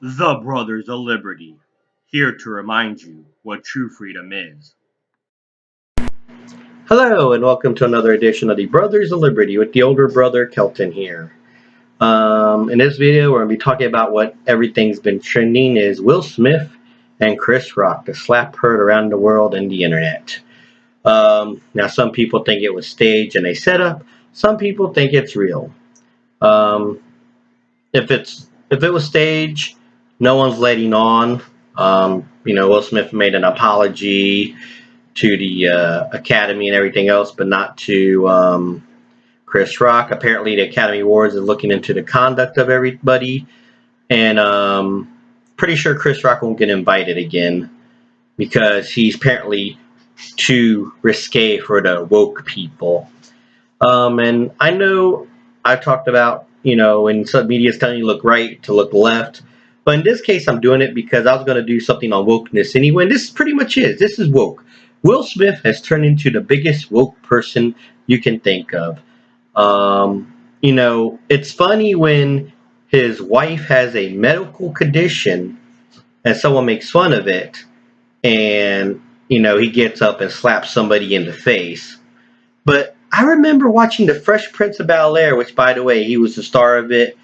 The Brothers of Liberty, here to remind you what true freedom is. Hello, and welcome to another edition of the Brothers of Liberty with the older brother Kelton here. In this video, we're going to be talking about what everything's been trending is Will Smith and Chris Rock, the slap heard around the world and the internet. Now, some people think it was staged and a setup. Some people think it's real. Um, if it was staged, no one's letting on. Will Smith made an apology to the Academy and everything else, but not to Chris Rock. Apparently, the Academy Awards is looking into the conduct of everybody, and pretty sure Chris Rock won't get invited again because he's apparently too risque for the woke people. And I know I've talked about, when some media is telling you look right to look left. But in this case, I'm doing it because I was going to do something on wokeness anyway. And this pretty much is. This is woke. Will Smith has turned into the biggest woke person you can think of. It's funny when his wife has a medical condition and someone makes fun of it and, he gets up and slaps somebody in the face. But I remember watching The Fresh Prince of Bel-Air, which, by the way, he was the star of it.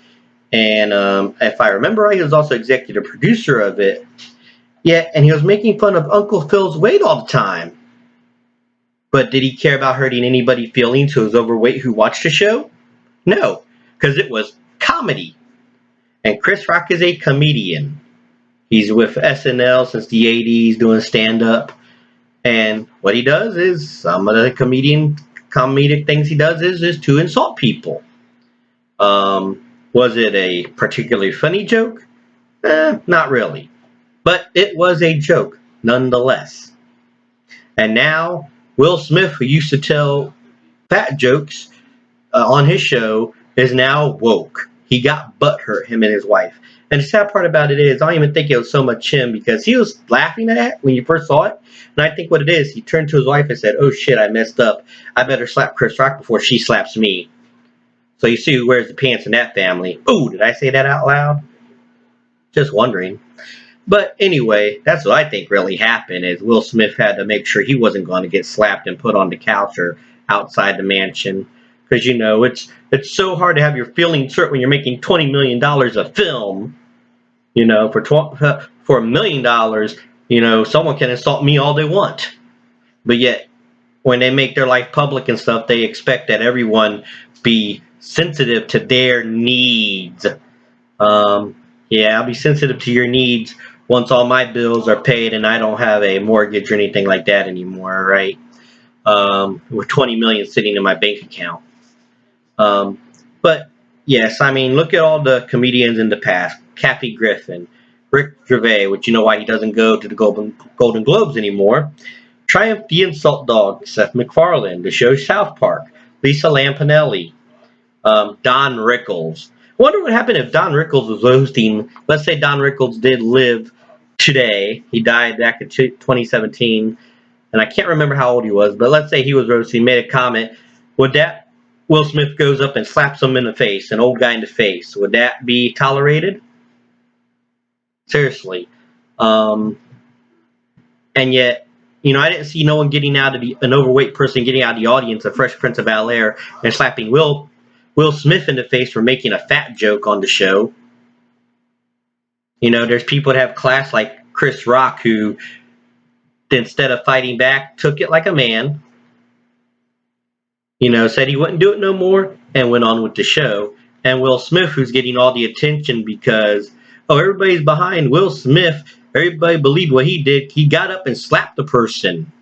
And if I remember right, he was also executive producer of it. Yeah, and he was making fun of Uncle Phil's weight all the time. But did he care about hurting anybody's feelings who was overweight who watched the show? No, because it was comedy. And Chris Rock is a comedian. He's with SNL since the 80s doing stand-up. And what he does is, some of the comedic things he does is to insult people. Was it a particularly funny joke? Not really. But it was a joke, nonetheless. And now, Will Smith, who used to tell fat jokes on his show, is now woke. He got butthurt, him and his wife. And the sad part about it is, I don't even think it was so much him because he was laughing at it when you first saw it. And I think what it is, he turned to his wife and said, "Oh shit, I messed up. I better slap Chris Rock before she slaps me." So you see who wears the pants in that family. Ooh, did I say that out loud? Just wondering. But anyway, that's what I think really happened is Will Smith had to make sure he wasn't going to get slapped and put on the couch or outside the mansion. Because, it's so hard to have your feelings hurt when you're making $20 million a film. For $1 million, someone can insult me all they want. But yet, when they make their life public and stuff, they expect that everyone be sensitive to their needs. Yeah, I'll be sensitive to your needs once all my bills are paid and I don't have a mortgage or anything like that anymore, right? With 20 million sitting in my bank account. But yes, look at all the comedians in the past. Kathy Griffin, Rick Gervais, which you know why he doesn't go to the Golden Globes anymore. Triumph the Insult Dog, Seth MacFarlane, the show South Park, Lisa Lampanelli, Don Rickles. I wonder what happened if Don Rickles was hosting. Let's say Don Rickles did live today. He died back in 2017, and I can't remember how old he was, but let's say he was roasting, made a comment. Would that Will Smith goes up and slaps him in the face, an old guy in the face? Would that be tolerated? Seriously. And yet, I didn't see no one getting out of an overweight person getting out of the audience of Fresh Prince of Bel-Air and slapping Will Smith in the face for making a fat joke on the show. There's people that have class like Chris Rock who, instead of fighting back, took it like a man. Said he wouldn't do it no more and went on with the show. And Will Smith, who's getting all the attention because, everybody's behind Will Smith. Everybody believed what he did. He got up and slapped the person.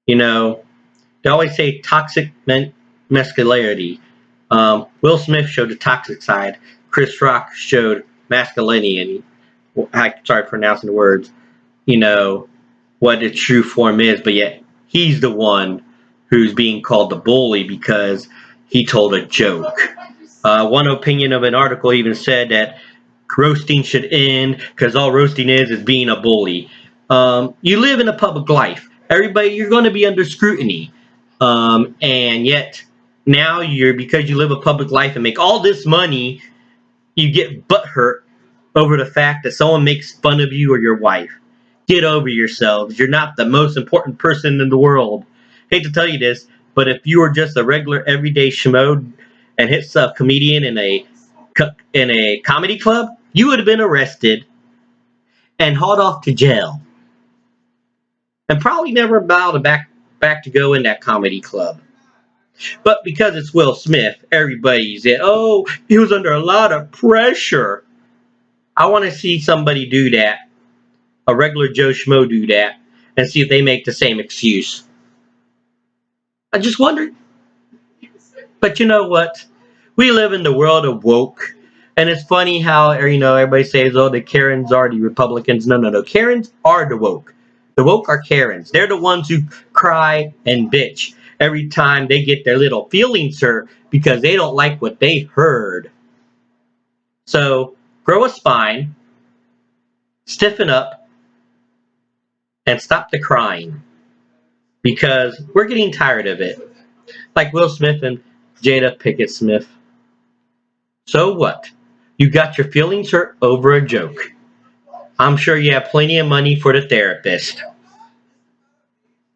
They always say toxic masculinity. Will Smith showed the toxic side. Chris Rock showed masculinity. And sorry for pronouncing the words. What the true form is, but yet he's the one who's being called the bully because he told a joke. One opinion of an article even said that roasting should end because all roasting is being a bully. You live in a public life. Everybody, you're going to be under scrutiny. And yet, now because you live a public life and make all this money, you get butthurt over the fact that someone makes fun of you or your wife. Get over yourselves. You're not the most important person in the world. Hate to tell you this, but if you were just a regular everyday schmo and hit a comedian in a comedy club, you would have been arrested and hauled off to jail, and probably never allowed back to go in that comedy club. But because it's Will Smith, everybody's in, oh, he was under a lot of pressure. I want to see somebody do that, a regular Joe Schmo do that, and see if they make the same excuse. I just wondered. But you know what? We live in the world of woke. And it's funny how, everybody says, oh, the Karens are the Republicans. No. Karens are the woke. The woke are Karens. They're the ones who cry and bitch every time they get their little feelings hurt because they don't like what they heard. So, grow a spine, stiffen up, and stop the crying. Because we're getting tired of it. Like Will Smith and Jada Pinkett Smith. So what? You got your feelings hurt over a joke. I'm sure you have plenty of money for the therapist.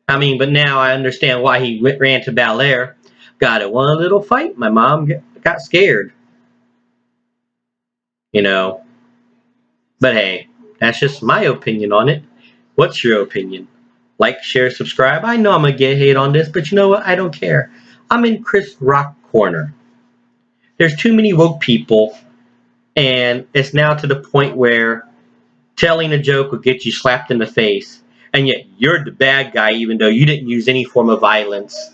But now I understand why he ran to Bel Air. Got in one little fight. My mom got scared. But hey, that's just my opinion on it. What's your opinion? Like, share, subscribe. I know I'm going to get hate on this, but you know what? I don't care. I'm in Chris Rock corner. There's too many woke people, and it's now to the point where telling a joke will get you slapped in the face, and yet you're the bad guy even though you didn't use any form of violence.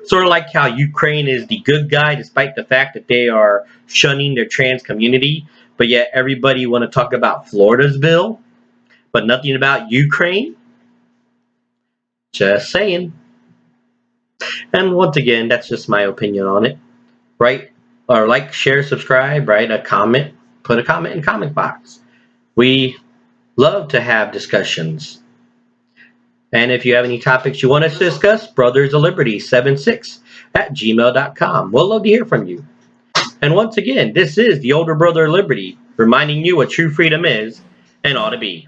Sort of like how Ukraine is the good guy despite the fact that they are shunning their trans community, but yet everybody want to talk about Florida's bill, but nothing about Ukraine. Just saying. And once again, that's just my opinion on it. Right? Or like, share, subscribe, write a comment, put a comment in the comment box. We love to have discussions. And if you have any topics you want us to discuss, brothersofliberty76@gmail.com. We'll love to hear from you. And once again, this is the older brother of liberty, reminding you what true freedom is and ought to be.